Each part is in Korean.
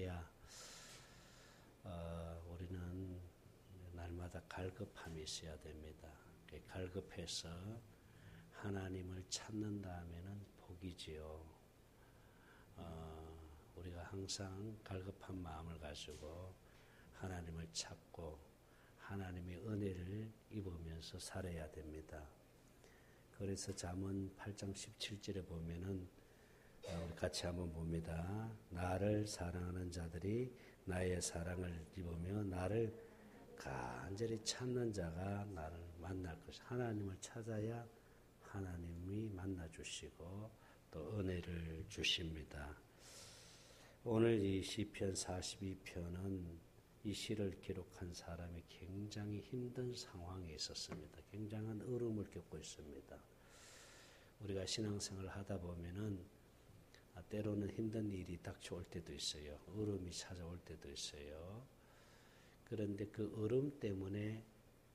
야, 우리는 날마다 갈급함이 있어야 됩니다. 갈급해서 하나님을 찾는다면은 복이지요. 우리가 항상 갈급한 마음을 가지고 하나님을 찾고 하나님의 은혜를 입으면서 살아야 됩니다. 그래서 잠언 8장 17절에 보면은 우리 같이 한번 봅니다. 나를 사랑하는 자들이 나의 사랑을 입으며 나를 간절히 찾는 자가 나를 만날 것이다. 하나님을 찾아야 하나님이 만나주시고 또 은혜를 주십니다. 오늘 이 시편 42편은 이 시를 기록한 사람이 굉장히 힘든 상황에 있었습니다. 굉장한 어려움을 겪고 있습니다. 우리가 신앙생활을 하다 보면은 때로는 힘든 일이 닥쳐올 때도 있어요. 어려움이 찾아올 때도 있어요. 그런데 그 어려움 때문에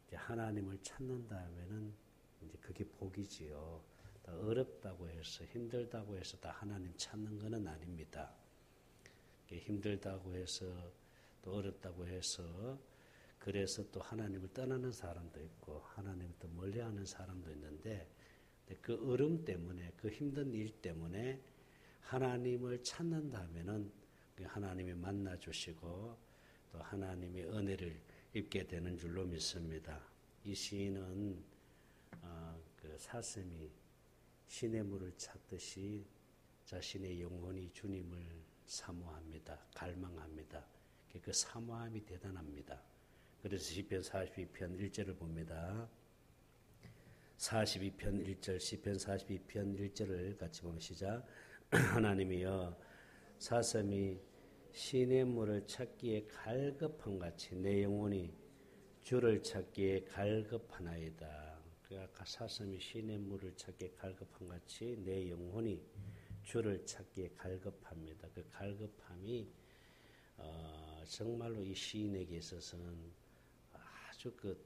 이제 하나님을 찾는다면은 이제 그게 복이지요. 어렵다고 해서 힘들다고 해서 다 하나님 찾는 것은 아닙니다. 힘들다고 해서 또 어렵다고 해서 그래서 또 하나님을 떠나는 사람도 있고 하나님을 또 멀리하는 사람도 있는데 그 어려움 때문에 그 힘든 일 때문에 하나님을 찾는다면은 하나님이 만나 주시고 또 하나님의 은혜를 입게 되는 줄로 믿습니다. 이 시인은 그 사슴이 시냇물을 찾듯이 자신의 영혼이 주님을 사모합니다. 갈망합니다. 그 사모함이 대단합니다. 그래서 시편 42편 1절을 봅니다. 42편 1절 시편 42편 1절을 같이 보면 시작. 하나님이여 사슴이 시냇물을 찾기에 갈급한 같이 내 영혼이 주를 찾기에 갈급하나이다. 그러니까 사슴이 시냇물을 찾기에 갈급한 같이 내 영혼이 주를 찾기에 갈급합니다. 그 갈급함이 정말로 이 시인에게 있어서는 아주 그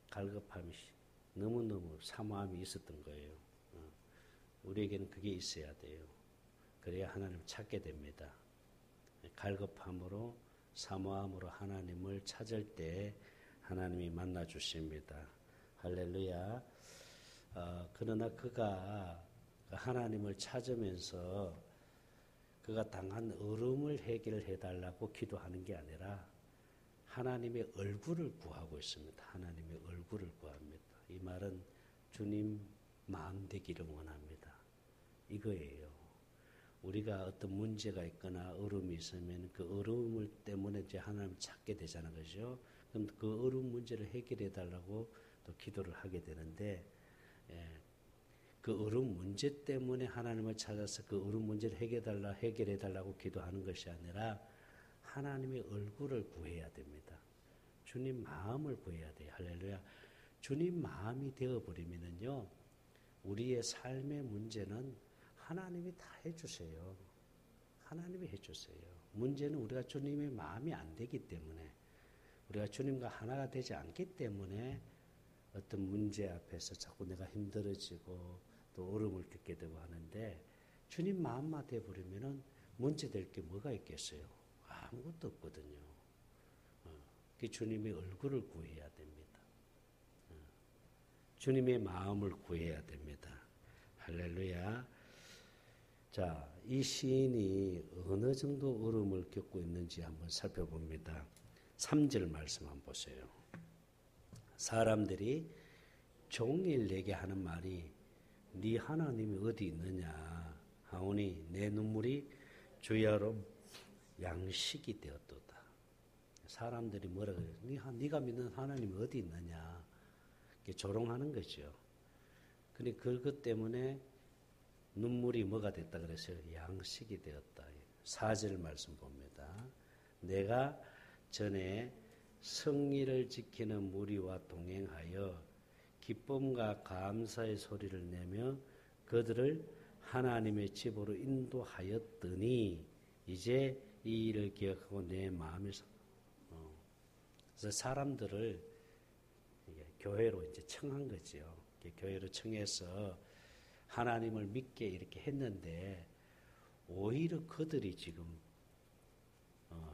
갈급함이 너무너무 사모함이 있었던 거예요. 우리에게는 그게 있어야 돼요. 그래야 하나님을 찾게 됩니다. 갈급함으로 사모함으로 하나님을 찾을 때 하나님이 만나 주십니다. 할렐루야. 그러나 그가 하나님을 찾으면서 그가 당한 어려움을 해결해 달라고 기도하는 게 아니라 하나님의 얼굴을 구하고 있습니다. 하나님의 얼굴을 구합니다. 이 말은 주님 마음 되기를 원합니다. 이거예요. 우리가 어떤 문제가 있거나 어려움이 있으면 그 어려움을 때문에 이제 하나님을 찾게 되잖아요. 그죠? 그럼 그 어려운 문제를 해결해 달라고 또 기도를 하게 되는데, 그 어려운 문제 때문에 하나님을 찾아서 그 어려운 문제를 해결해 달라고 기도하는 것이 아니라 하나님의 얼굴을 구해야 됩니다. 주님 마음을 구해야 돼요. 할렐루야. 주님 마음이 되어버리면은요, 우리의 삶의 문제는 하나님이 다 해주세요. 하나님이 해주세요. 문제는 우리가 주님의 마음이 안 되기 때문에 우리가 주님과 하나가 되지 않기 때문에 어떤 문제 앞에서 자꾸 내가 힘들어지고 또 어려움을 겪게 되고 하는데 주님 마음만 돼버리면은 문제 될 게 뭐가 있겠어요? 아무것도 없거든요. 그 주님의 얼굴을 구해야 됩니다. 주님의 마음을 구해야 됩니다. 할렐루야. 자, 이 시인이 어느 정도 어려움을 겪고 있는지 한번 살펴봅니다. 3절 말씀 한번 보세요. 사람들이 종일 내게 하는 말이 네 하나님이 어디 있느냐 하오니 내 눈물이 주야로 양식이 되었도다. 사람들이 뭐라 그래요? 네가 믿는 하나님이 어디 있느냐 이렇게 조롱하는 거죠. 근데 그것 때문에 눈물이 뭐가 됐다 그랬어요? 양식이 되었다. 4절 말씀 봅니다. 내가 전에 성리를 지키는 무리와 동행하여 기쁨과 감사의 소리를 내며 그들을 하나님의 집으로 인도하였더니 이제 이 일을 기억하고 내 마음에서 그래서 사람들을 교회로 이제 청한 거죠. 교회로 청해서 하나님을 믿게 이렇게 했는데 오히려 그들이 지금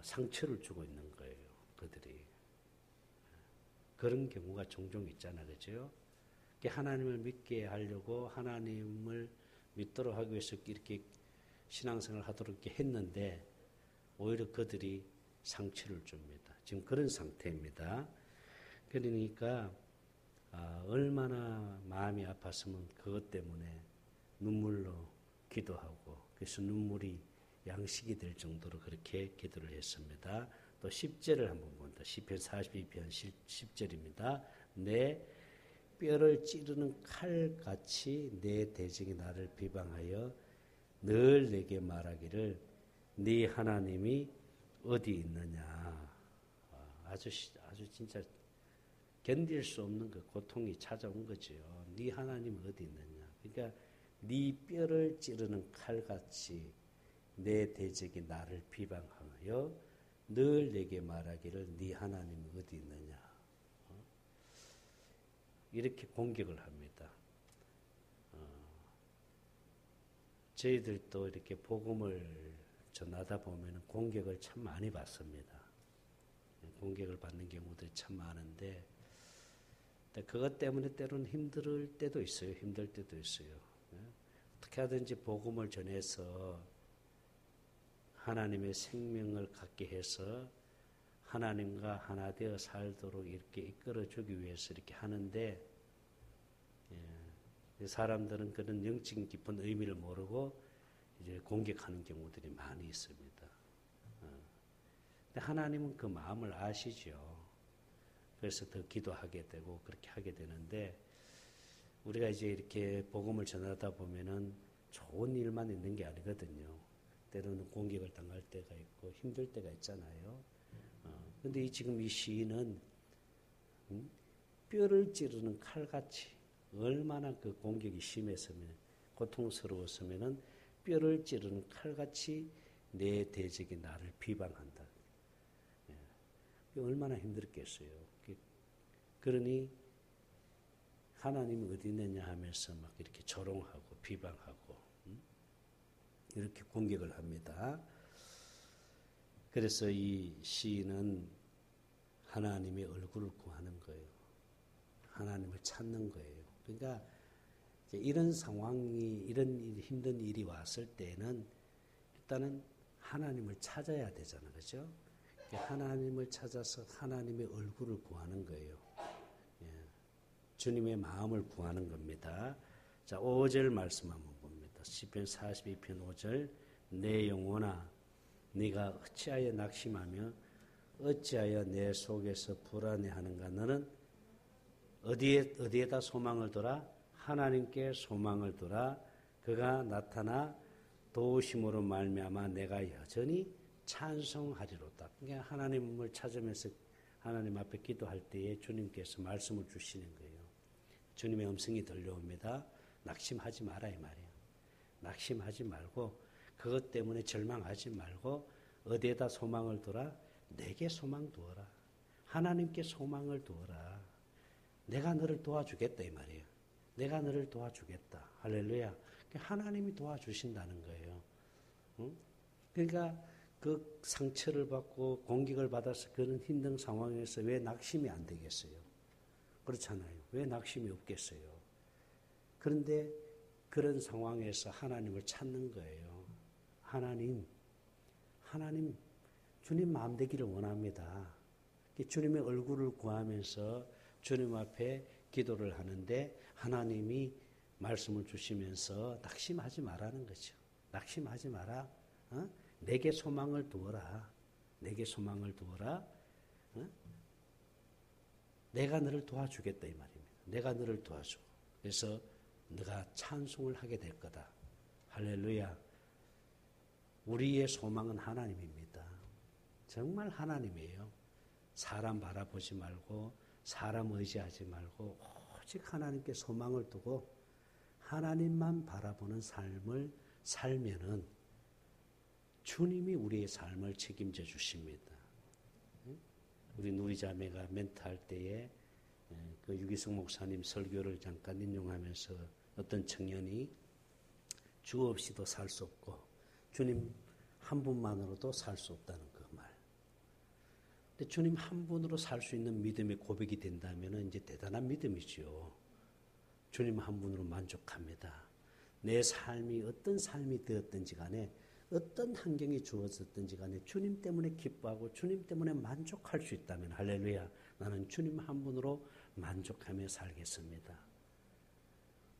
상처를 주고 있는 거예요. 그들이. 그런 경우가 종종 있잖아. 그죠? 하나님을 믿게 하려고 하나님을 믿도록 하기 위해서 이렇게 신앙생활을 하도록 이렇게 했는데 오히려 그들이 상처를 줍니다. 지금 그런 상태입니다. 그러니까 얼마나 마음이 아팠으면 그것 때문에 눈물로 기도하고 그래서 눈물이 양식이 될 정도로 그렇게 기도를 했습니다. 또 10절을 한번 본다. 시편 42편 10절입니다. 내 뼈를 찌르는 칼같이 내 대적이 나를 비방하여 늘 내게 말하기를 네 하나님이 어디 있느냐. 아주 진짜 견딜 수 없는 그 고통이 찾아온 거죠. 네 하나님 어디 있느냐. 그러니까 네 뼈를 찌르는 칼같이 내 대적이 나를 비방하여 늘 내게 말하기를 네 하나님 어디 있느냐. 이렇게 공격을 합니다. 저희들도 이렇게 복음을 전하다 보면 공격을 참 많이 받습니다. 공격을 받는 경우들이 참 많은데 그것 때문에 때로는 힘들 때도 있어요. 힘들 때도 있어요. 어떻게 하든지 복음을 전해서 하나님의 생명을 갖게 해서 하나님과 하나 되어 살도록 이렇게 이끌어주기 위해서 이렇게 하는데 사람들은 그런 영적인 깊은 의미를 모르고 이제 공격하는 경우들이 많이 있습니다. 근데 하나님은 그 마음을 아시죠. 그래서 더 기도하게 되고 그렇게 하게 되는데 우리가 이제 이렇게 복음을 전하다 보면은 좋은 일만 있는 게 아니거든요. 때로는 공격을 당할 때가 있고 힘들 때가 있잖아요. 근데 지금 이 시인은 뼈를 찌르는 칼같이 얼마나 그 공격이 심했으면 고통스러웠으면은 뼈를 찌르는 칼같이 내 대적이 나를 비방한다. 얼마나 힘들겠어요. 그러니 하나님이 어디 있느냐 하면서 막 이렇게 조롱하고 비방하고 이렇게 공격을 합니다. 그래서 이 시인은 하나님의 얼굴을 구하는 거예요. 하나님을 찾는 거예요. 그러니까 이런 상황이 이런 힘든 일이 왔을 때는 일단은 하나님을 찾아야 되잖아요. 그렇죠? 하나님을 찾아서 하나님의 얼굴을 구하는 거예요. 주님의 마음을 구하는 겁니다. 자, 5절 말씀 한번 봅니다. 시편 42편 5절 내 영혼아 네가 어찌하여 낙심하며 어찌하여 내 속에서 불안해하는가. 너는 어디에다 소망을 둬라? 하나님께 소망을 둬라. 그가 나타나 도우심으로 말미암아 내가 여전히 찬송하리로다. 그러니까 하나님을 찾으면서 하나님 앞에 기도할 때에 주님께서 말씀을 주시는 거예요. 주님의 음성이 들려옵니다. 낙심하지 마라 이 말이에요. 낙심하지 말고 그것 때문에 절망하지 말고 어디에다 소망을 두라? 내게 소망 두어라. 하나님께 소망을 두어라. 내가 너를 도와주겠다 이 말이에요. 내가 너를 도와주겠다. 할렐루야. 하나님이 도와주신다는 거예요. 응? 그러니까 그 상처를 받고 공격을 받아서 그런 힘든 상황에서 왜 낙심이 안 되겠어요? 그렇잖아요. 왜 낙심이 없겠어요? 그런데 그런 상황에서 하나님을 찾는 거예요. 하나님, 주님 마음 되기를 원합니다. 주님의 얼굴을 구하면서 주님 앞에 기도를 하는데 하나님이 말씀을 주시면서 낙심하지 말라는 거죠. 낙심하지 마라. 내게 소망을 두어라. 내게 소망을 두어라. 내가 너를 도와주겠다 이 말입니다. 내가 너를 도와줘. 그래서 네가 찬송을 하게 될 거다. 할렐루야. 우리의 소망은 하나님입니다. 정말 하나님이에요. 사람 바라보지 말고 사람 의지하지 말고 오직 하나님께 소망을 두고 하나님만 바라보는 삶을 살면은 주님이 우리의 삶을 책임져 주십니다. 우리 누리자매가 멘트할 때에 그 유기성 목사님 설교를 잠깐 인용하면서 어떤 청년이 주 없이도 살 수 없고 주님 한 분만으로도 살 수 없다는 그 말. 근데 주님 한 분으로 살 수 있는 믿음의 고백이 된다면 이제 대단한 믿음이죠. 주님 한 분으로 만족합니다. 내 삶이 어떤 삶이 되었든지 간에 어떤 환경이 주어졌든지 간에 주님 때문에 기뻐하고 주님 때문에 만족할 수 있다면 할렐루야, 나는 주님 한 분으로 만족하며 살겠습니다.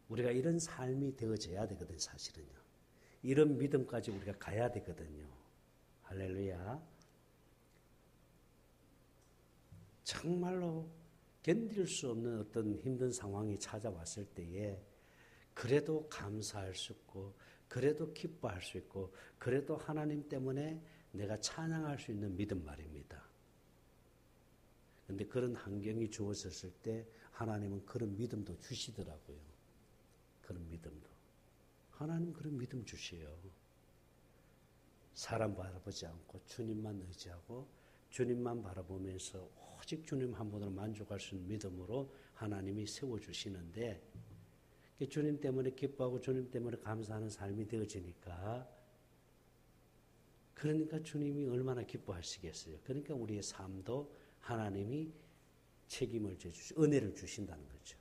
우리가 이런 삶이 되어져야 되거든. 사실은요. 이런 믿음까지 우리가 가야 되거든요. 할렐루야. 정말로 견딜 수 없는 어떤 힘든 상황이 찾아왔을 때에 그래도 감사할 수 있고 그래도 기뻐할 수 있고 그래도 하나님 때문에 내가 찬양할 수 있는 믿음 말입니다. 그런데 그런 환경이 주어졌을 때 하나님은 그런 믿음도 주시더라고요. 그런 믿음도. 하나님 그런 믿음 주셔요. 사람 바라보지 않고 주님만 의지하고 주님만 바라보면서 오직 주님 한 분으로 만족할 수 있는 믿음으로 하나님이 세워주시는데 주님 때문에 기뻐하고 주님 때문에 감사하는 삶이 되어지니까 그러니까 주님이 얼마나 기뻐하시겠어요. 그러니까 우리의 삶도 하나님이 책임을 져주시고 은혜를 주신다는 거죠.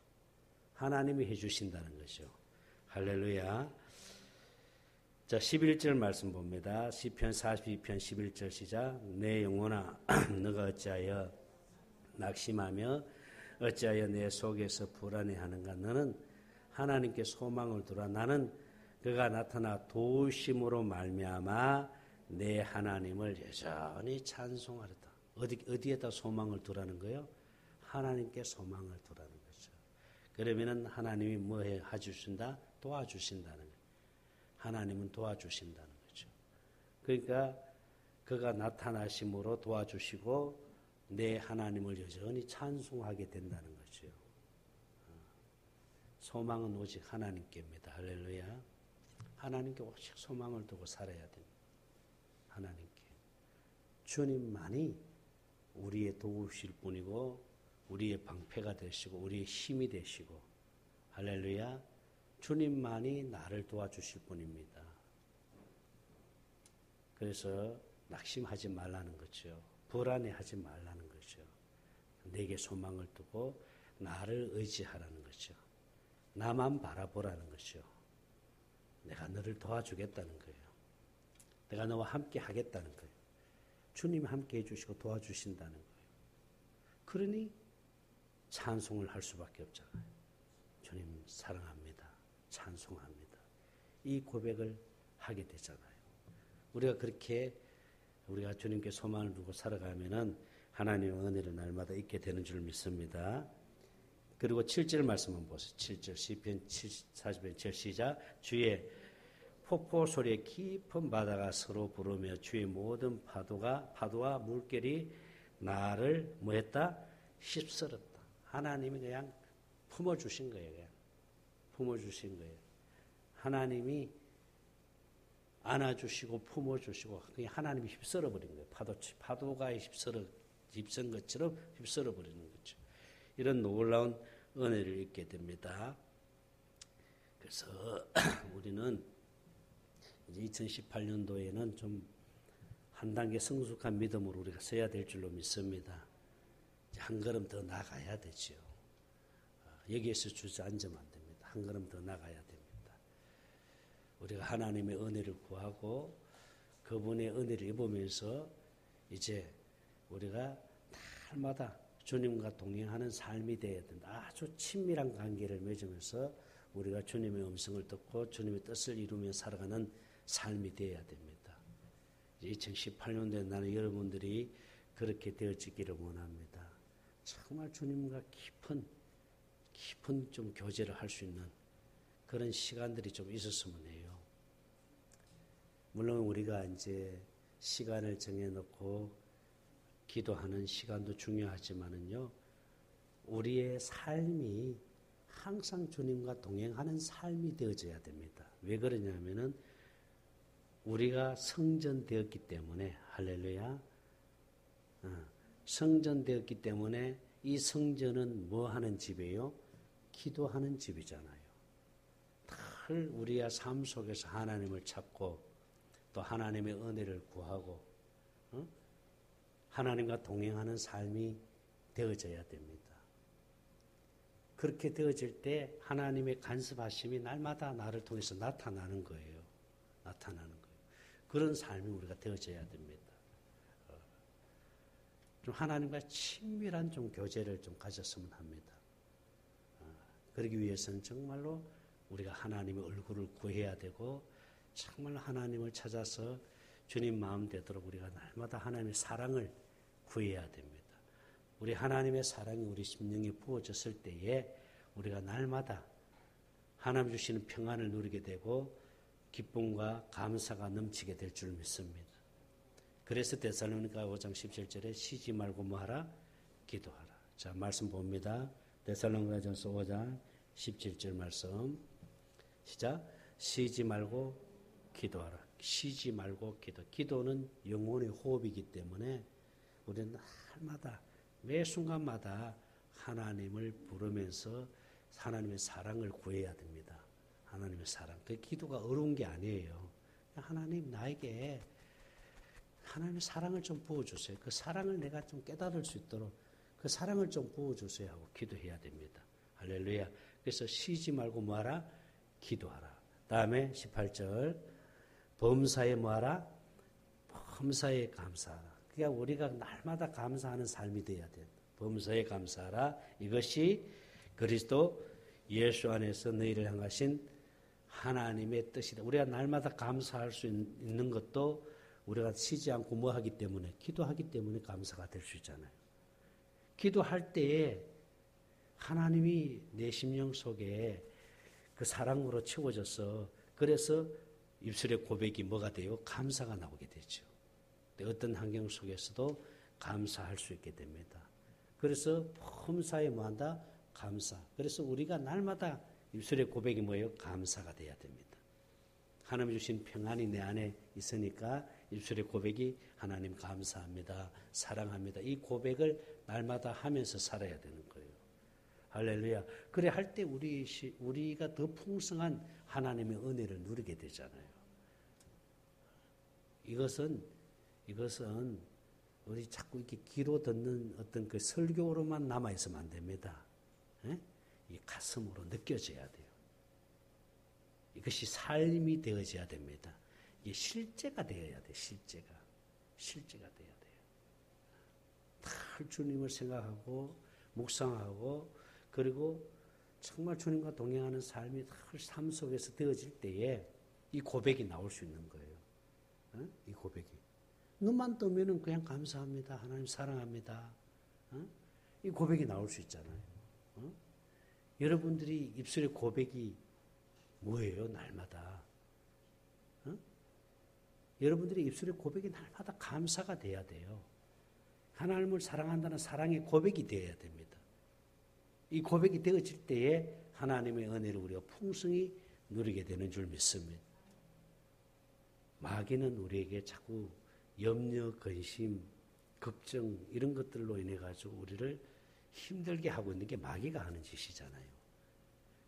하나님이 해주신다는 거죠. 할렐루야. 자, 11절 말씀 봅니다. 시편 42편 11절 시작. 내 영혼아 너가 어찌하여 낙심하며 어찌하여 내 속에서 불안해하는가. 너는 하나님께 소망을 두라. 나는 그가 나타나 도우심으로 말미암아 내 하나님을 여전히 찬송하리다. 어디에다 소망을 두라는 거예요? 하나님께 소망을 두라는 거죠. 그러면은 하나님이 뭐 해주신다? 도와주신다는 거예요. 하나님은 도와주신다는 거죠. 그러니까 그가 나타나심으로 도와주시고 내 하나님을 여전히 찬송하게 된다는 거죠. 소망은 오직 하나님께입니다. 할렐루야. 하나님께 오직 소망을 두고 살아야 됩니다. 하나님께. 주님만이 우리의 도우실 분이고 우리의 방패가 되시고 우리의 힘이 되시고 할렐루야. 주님만이 나를 도와주실 분입니다. 그래서 낙심하지 말라는 거죠. 불안해하지 말라는 거죠. 내게 소망을 두고 나를 의지하라는 거죠. 나만 바라보라는 거죠. 내가 너를 도와주겠다는 거예요. 내가 너와 함께 하겠다는 거예요. 주님이 함께 해주시고 도와주신다는 거예요. 그러니 찬송을 할 수밖에 없잖아요. 주님 사랑합니다. 찬송합니다. 이 고백을 하게 되잖아요. 우리가 그렇게 우리가 주님께 소망을 두고 살아가면은 하나님의 은혜를 날마다 있게 되는 줄 믿습니다. 그리고 7절 말씀 한번 보세요. 7절 시편 40편 7 시작. 주의 폭포 소리에 깊은 바다가 서로 부르며 주의 모든 파도와 물결이 나를 뭐했다? 휩쓸었다. 하나님이 그냥 품어주신 거예요. 그냥. 품어주신 거예요. 하나님이 안아주시고 품어주시고 그냥 하나님이 휩쓸어버린 거예요. 파도가 휩쓴 것처럼 휩쓸어버리는 거죠. 이런 놀라운 은혜를 잊게 됩니다. 그래서 우리는 이제 2018년도에는 좀 한 단계 성숙한 믿음으로 우리가 서야 될 줄로 믿습니다. 한 걸음 더 나가야 되죠. 여기에서 주저앉으면 안 됩니다. 한 걸음 더 나가야 됩니다. 우리가 하나님의 은혜를 구하고 그분의 은혜를 입으면서 이제 우리가 날마다 주님과 동행하는 삶이 되어야 된다. 아주 친밀한 관계를 맺으면서 우리가 주님의 음성을 듣고 주님의 뜻을 이루며 살아가는 삶이 되어야 됩니다. 2018년도에 나는 여러분들이 그렇게 되어지기를 원합니다. 정말 주님과 깊은 좀 교제를 할 수 있는 그런 시간들이 좀 있었으면 해요. 물론 우리가 이제 시간을 정해놓고 기도하는 시간도 중요하지만은요, 우리의 삶이 항상 주님과 동행하는 삶이 되어져야 됩니다. 왜 그러냐면은 우리가 성전되었기 때문에 할렐루야. 성전되었기 때문에 이 성전은 뭐 하는 집이에요? 기도하는 집이잖아요. 늘 우리의 삶 속에서 하나님을 찾고 또 하나님의 은혜를 구하고 하나님과 동행하는 삶이 되어져야 됩니다. 그렇게 되어질 때 하나님의 간섭하심이 날마다 나를 통해서 나타나는 거예요. 나타나는 거예요. 그런 삶이 우리가 되어져야 됩니다. 좀 하나님과 친밀한 좀 교제를 좀 가졌으면 합니다. 그러기 위해서는 정말로 우리가 하나님의 얼굴을 구해야 되고 정말 하나님을 찾아서 주님 마음 되도록 우리가 날마다 하나님의 사랑을 구해야 됩니다. 우리 하나님의 사랑이 우리 심령에 부어졌을 때에 우리가 날마다 하나님 주시는 평안을 누리게 되고 기쁨과 감사가 넘치게 될 줄 믿습니다. 그래서 데살로니가 5장 17절에 쉬지 말고 뭐하라? 기도하라. 자, 말씀 봅니다. 데살로니가전서 5장 17절 말씀. 시작. 쉬지 말고 기도하라. 쉬지 말고 기도. 기도는 영혼의 호흡이기 때문에 우리는 날마다 매 순간마다 하나님을 부르면서 하나님의 사랑을 구해야 됩니다. 하나님의 사랑. 그 기도가 어려운 게 아니에요. 하나님 나에게 하나님의 사랑을 좀 부어주세요. 그 사랑을 내가 좀 깨달을 수 있도록 그 사랑을 좀 부어주세요 하고 기도해야 됩니다. 할렐루야. 그래서 쉬지 말고 뭐하라? 기도하라. 다음에 18절 범사에 뭐하라? 범사에 감사하라. 그러니까 우리가 날마다 감사하는 삶이 되어야 된다. 범사에 감사하라. 이것이 그리스도 예수 안에서 너희를 향하신 하나님의 뜻이다. 우리가 날마다 감사할 수 있는 것도 우리가 쉬지 않고 뭐 하기 때문에 기도하기 때문에 감사가 될 수 있잖아요. 기도할 때에 하나님이 내 심령 속에 그 사랑으로 채워져서 그래서 입술의 고백이 뭐가 돼요? 감사가 나오게 되죠. 어떤 환경 속에서도 감사할 수 있게 됩니다. 그래서 범사에 뭐한다? 감사. 그래서 우리가 날마다 입술의 고백이 뭐예요? 감사가 돼야 됩니다. 하나님 주신 평안이 내 안에 있으니까 입술의 고백이 하나님 감사합니다. 사랑합니다. 이 고백을 날마다 하면서 살아야 되는 거예요. 할렐루야. 그래 할 때 우리가 더 풍성한 하나님의 은혜를 누리게 되잖아요. 이것은 우리 자꾸 이렇게 귀로 듣는 어떤 그 설교로만 남아있으면 안 됩니다. 예? 이 가슴으로 느껴져야 돼요. 이것이 삶이 되어져야 됩니다. 이게 실제가 되어야 돼요. 실제가 되어야 돼요. 늘 주님을 생각하고 묵상하고 그리고 정말 주님과 동행하는 삶이 늘 삶 속에서 되어질 때에 이 고백이 나올 수 있는 거예요. 어? 이 고백이. 눈만 뜨면은 그냥 감사합니다. 하나님 사랑합니다. 어? 이 고백이 나올 수 있잖아요. 어? 여러분들이 입술의 고백이 뭐예요? 날마다. 어? 여러분들의 입술의 고백이 날마다 감사가 돼야 돼요. 하나님을 사랑한다는 사랑의 고백이 되어야 됩니다. 이 고백이 되어질 때에 하나님의 은혜를 우리가 풍성히 누리게 되는 줄 믿습니다. 마귀는 우리에게 자꾸 염려, 근심, 걱정 이런 것들로 인해 가지고 우리를 힘들게 하고 있는 게 마귀가 하는 짓이잖아요.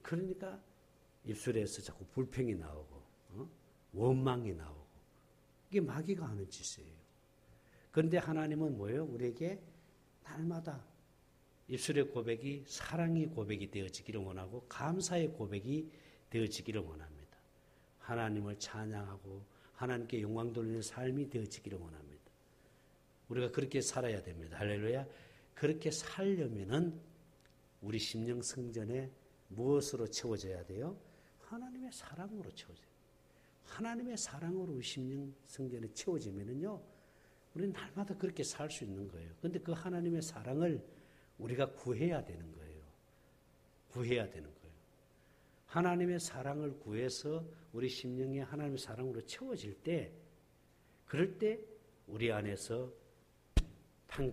그러니까 입술에서 자꾸 불평이 나오고 원망이 나오고 이게 마귀가 하는 짓이에요. 그런데 하나님은 뭐예요? 우리에게 날마다 입술의 고백이 사랑의 고백이 되어지기를 원하고 감사의 고백이 되어지기를 원합니다. 하나님을 찬양하고 하나님께 영광 돌리는 삶이 되어지기를 원합니다. 우리가 그렇게 살아야 됩니다. 할렐루야. 그렇게 살려면은 우리 심령 성전에 무엇으로 채워져야 돼요? 하나님의 사랑으로 채워져요. 하나님의 사랑으로 우리 심령 성전에 채워지면은요, 우리는 날마다 그렇게 살 수 있는 거예요. 그런데 그 하나님의 사랑을 우리가 구해야 되는 거예요. 구해야 되는 거예요. 하나님의 사랑을 구해서 우리 심령이 하나님의 사랑으로 채워질 때, 그럴 때 우리 안에서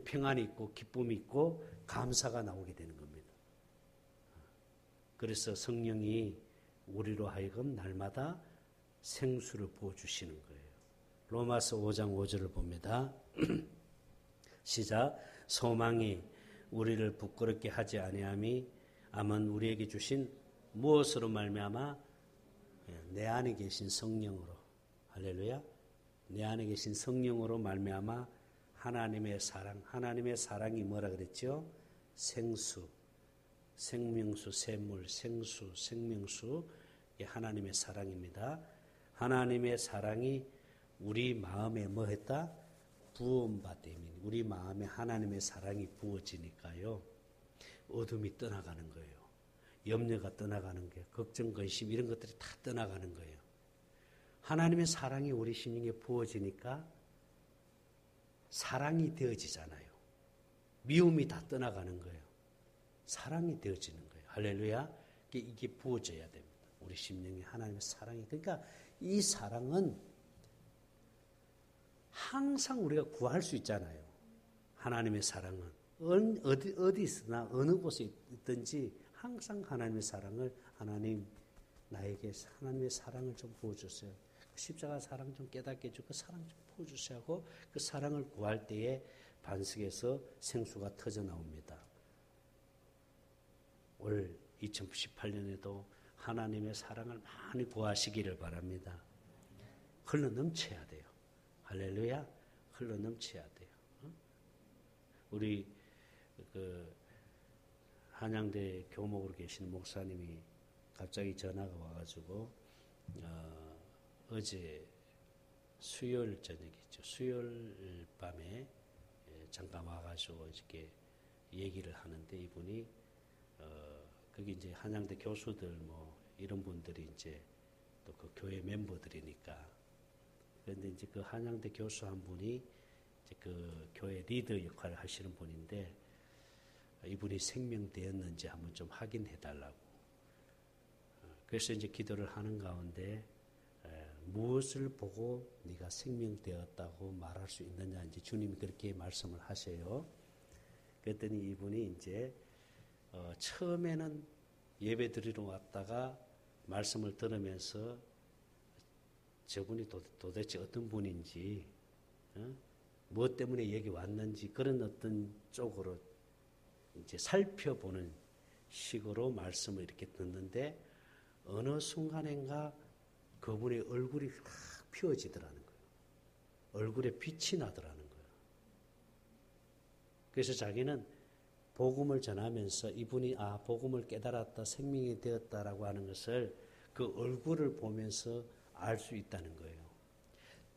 평안이 있고 기쁨이 있고 감사가 나오게 되는 겁니다. 그래서 성령이 우리로 하여금 날마다 생수를 부어주시는 거예요. 로마서 5장 5절을 봅니다. 시작. 소망이 우리를 부끄럽게 하지 아니함이 암은 우리에게 주신 무엇으로 말미암아? 내 안에 계신 성령으로. 할렐루야. 내 안에 계신 성령으로 말미암아 하나님의 사랑, 하나님의 사랑이 뭐라 그랬죠? 생수, 생명수, 샘물, 생수, 생명수, 이게 하나님의 사랑입니다. 하나님의 사랑이 우리 마음에 뭐 했다? 부음받음이, 우리 마음에 하나님의 사랑이 부어지니까요, 어둠이 떠나가는 거예요. 염려가 떠나가는 거예요. 걱정, 근심 이런 것들이 다 떠나가는 거예요. 하나님의 사랑이 우리 심령에 부어지니까 사랑이 되어지잖아요. 미움이 다 떠나가는 거예요. 사랑이 되어지는 거예요. 할렐루야. 이게 부어져야 됩니다. 우리 심령에 하나님의 사랑이. 그러니까 이 사랑은 항상 우리가 구할 수 있잖아요. 하나님의 사랑은 어디 있으나 어느 곳에 있든지 항상 하나님의 사랑을, 하나님 나에게 하나님의 사랑을 좀 부어주세요. 십자가 사랑 좀 깨닫게 해주고 그 사랑 좀 부어주세요 하고 그 사랑을 구할 때에 반석에서 생수가 터져 나옵니다. 올 2018년에도 하나님의 사랑을 많이 구하시기를 바랍니다. 흘러 넘쳐야 돼요. 할렐루야. 흘러 넘쳐야 돼요. 우리 한양대 교목으로 계신 목사님이 갑자기 전화가 와가지고 어제 수요일 저녁이죠. 수요일 밤에 잠깐 와가지고 이렇게 얘기를 하는데 이분이 거기 이제 한양대 교수들 뭐 이런 분들이 이제 또 그 교회 멤버들이니까. 그런데 이제 그 한양대 교수 한 분이 이제 그 교회 리더 역할을 하시는 분인데 이분이 생명되었는지 한번 좀 확인해 달라고. 그래서 이제 기도를 하는 가운데 무엇을 보고 네가 생명되었다고 말할 수 있느냐 이제 주님이 그렇게 말씀을 하세요. 그랬더니 이분이 이제 처음에는 예배 드리러 왔다가 말씀을 들으면서 저분이 도대체 어떤 분인지, 무엇 때문에 여기 왔는지 그런 어떤 쪽으로 이제 살펴보는 식으로 말씀을 이렇게 듣는데 어느 순간인가 그분의 얼굴이 확 피어지더라는 거예요. 얼굴에 빛이 나더라는 거예요. 그래서 자기는 복음을 전하면서 이분이 복음을 깨달았다, 생명이 되었다라고 하는 것을 그 얼굴을 보면서 알 수 있다는 거예요.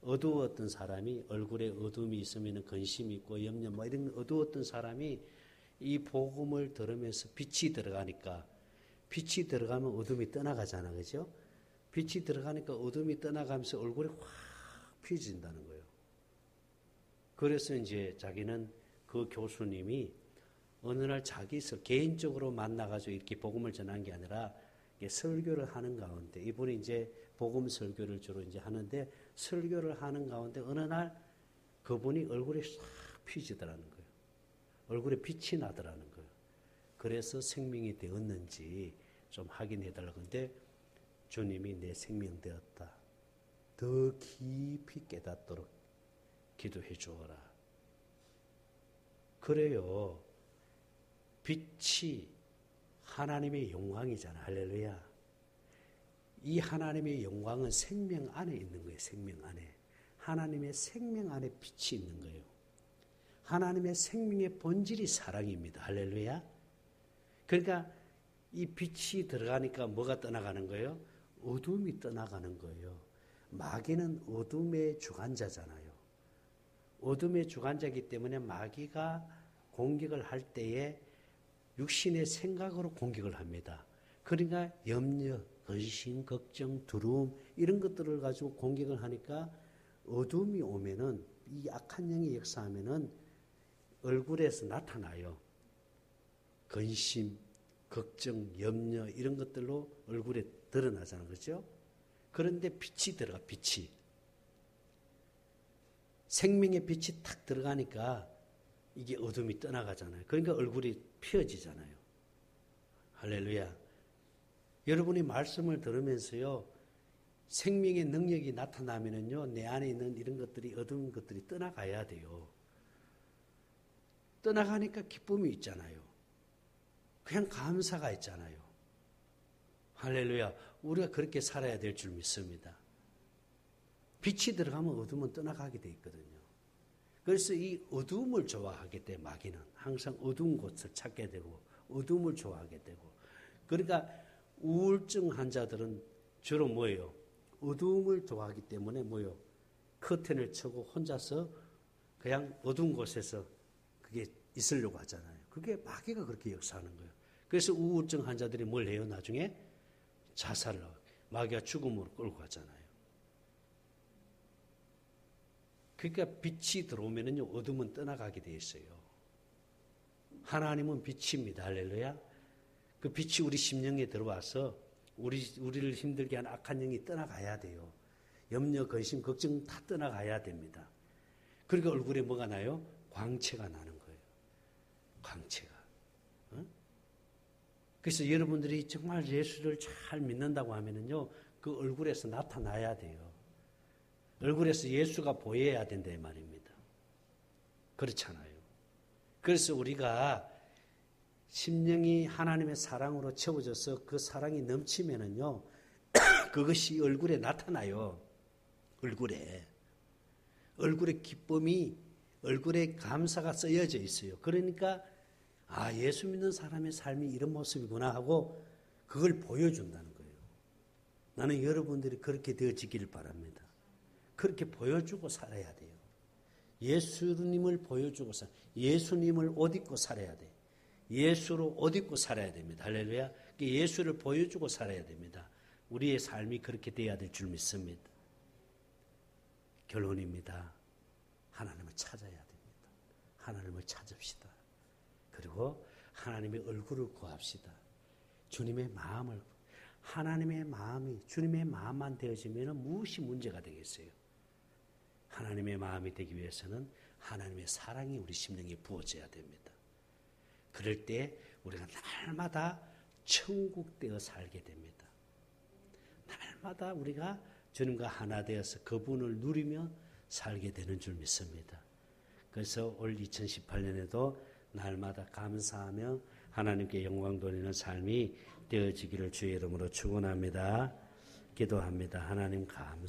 어두웠던 사람이 얼굴에 어둠이 있으면 근심이 있고 염려 뭐 이런 어두웠던 사람이 이 복음을 들으면서 빛이 들어가니까 빛이 들어가면 어둠이 떠나가잖아. 그죠? 빛이 들어가니까 어둠이 떠나가면서 얼굴이 확 피어진다는 거예요. 그래서 이제 자기는 그 교수님이 어느 날 자기서 개인적으로 만나가지고 이렇게 복음을 전한 게 아니라 설교를 하는 가운데 이분이 이제 복음 설교를 주로 이제 하는데 설교를 하는 가운데 어느 날 그분이 얼굴이 싹 피어지더라는 거예요. 얼굴에 빛이 나더라는 거예요. 그래서 생명이 되었는지 좀 확인해 달라고 하는데 주님이 내 생명 되었다. 더 깊이 깨닫도록 기도해 주어라. 그래요. 빛이 하나님의 영광이잖아. 할렐루야. 이 하나님의 영광은 생명 안에 있는 거예요. 생명 안에. 하나님의 생명 안에 빛이 있는 거예요. 하나님의 생명의 본질이 사랑입니다. 할렐루야. 그러니까 이 빛이 들어가니까 뭐가 떠나가는 거예요? 어둠이 떠나가는 거예요. 마귀는 어둠의 주관자잖아요. 어둠의 주관자이기 때문에 마귀가 공격을 할 때에 육신의 생각으로 공격을 합니다. 그러니까 염려, 근심, 걱정, 두려움 이런 것들을 가지고 공격을 하니까 어둠이 오면은 이 악한 영이 역사하면은 얼굴에서 나타나요. 근심, 걱정, 염려 이런 것들로 얼굴에 드러나잖아요. 그렇죠? 그런데 빛이 들어가. 빛이. 생명의 빛이 탁 들어가니까 이게 어둠이 떠나가잖아요. 그러니까 얼굴이 피어지잖아요. 할렐루야. 여러분이 말씀을 들으면서요. 생명의 능력이 나타나면은요. 내 안에 있는 이런 것들이 어두운 것들이 떠나가야 돼요. 떠나가니까 기쁨이 있잖아요. 그냥 감사가 있잖아요. 할렐루야. 우리가 그렇게 살아야 될 줄 믿습니다. 빛이 들어가면 어둠은 떠나가게 돼 있거든요. 그래서 이 어두움을 좋아하기 때문에 마귀는 항상 어두운 곳을 찾게 되고 어두움을 좋아하게 되고, 그러니까 우울증 환자들은 주로 뭐예요? 어두움을 좋아하기 때문에 뭐예요? 커튼을 쳐고 혼자서 그냥 어두운 곳에서 그게 있으려고 하잖아요. 그게 마귀가 그렇게 역사하는 거예요. 그래서 우울증 환자들이 뭘 해요? 나중에 자살을 하고 마귀가 죽음으로 끌고 가잖아요. 그러니까 빛이 들어오면은요, 어둠은 떠나가게 돼 있어요. 하나님은 빛입니다. 할렐루야. 그 빛이 우리 심령에 들어와서 우리를 힘들게 하는 악한 영이 떠나가야 돼요. 염려, 근심, 걱정 다 떠나가야 됩니다. 그러니까 얼굴에 뭐가 나요? 광채가 나는 거예요. 광채가. 그래서 여러분들이 정말 예수를 잘 믿는다고 하면은요, 그 얼굴에서 나타나야 돼요. 얼굴에서 예수가 보여야 된다 이 말입니다. 그렇잖아요. 그래서 우리가 심령이 하나님의 사랑으로 채워져서 그 사랑이 넘치면은요, 그것이 얼굴에 나타나요. 얼굴에 기쁨이, 얼굴에 감사가 쓰여져 있어요. 그러니까 예수 믿는 사람의 삶이 이런 모습이구나 하고 그걸 보여준다는 거예요. 나는 여러분들이 그렇게 되어지기를 바랍니다. 그렇게 보여주고 살아야 돼요. 예수님을 보여주고 예수님을 옷 입고 살아야 돼요. 예수로 옷 입고 살아야 됩니다. 할렐루야. 예수를 보여주고 살아야 됩니다. 우리의 삶이 그렇게 돼야 될 줄 믿습니다. 결론입니다. 하나님을 찾아야 됩니다. 하나님을 찾읍시다. 그리고 하나님의 얼굴을 구합시다. 주님의 마음을, 하나님의 마음이 주님의 마음만 되어지면 무엇이 문제가 되겠어요? 하나님의 마음이 되기 위해서는 하나님의 사랑이 우리 심령에 부어져야 됩니다. 그럴 때 우리가 날마다 천국되어 살게 됩니다. 날마다 우리가 주님과 하나 되어서 그분을 누리며 살게 되는 줄 믿습니다. 그래서 올 2018년에도 날마다 감사하며 하나님께 영광 돌리는 삶이 되어지기를 주의 이름으로 축원합니다. 기도합니다. 하나님 감사.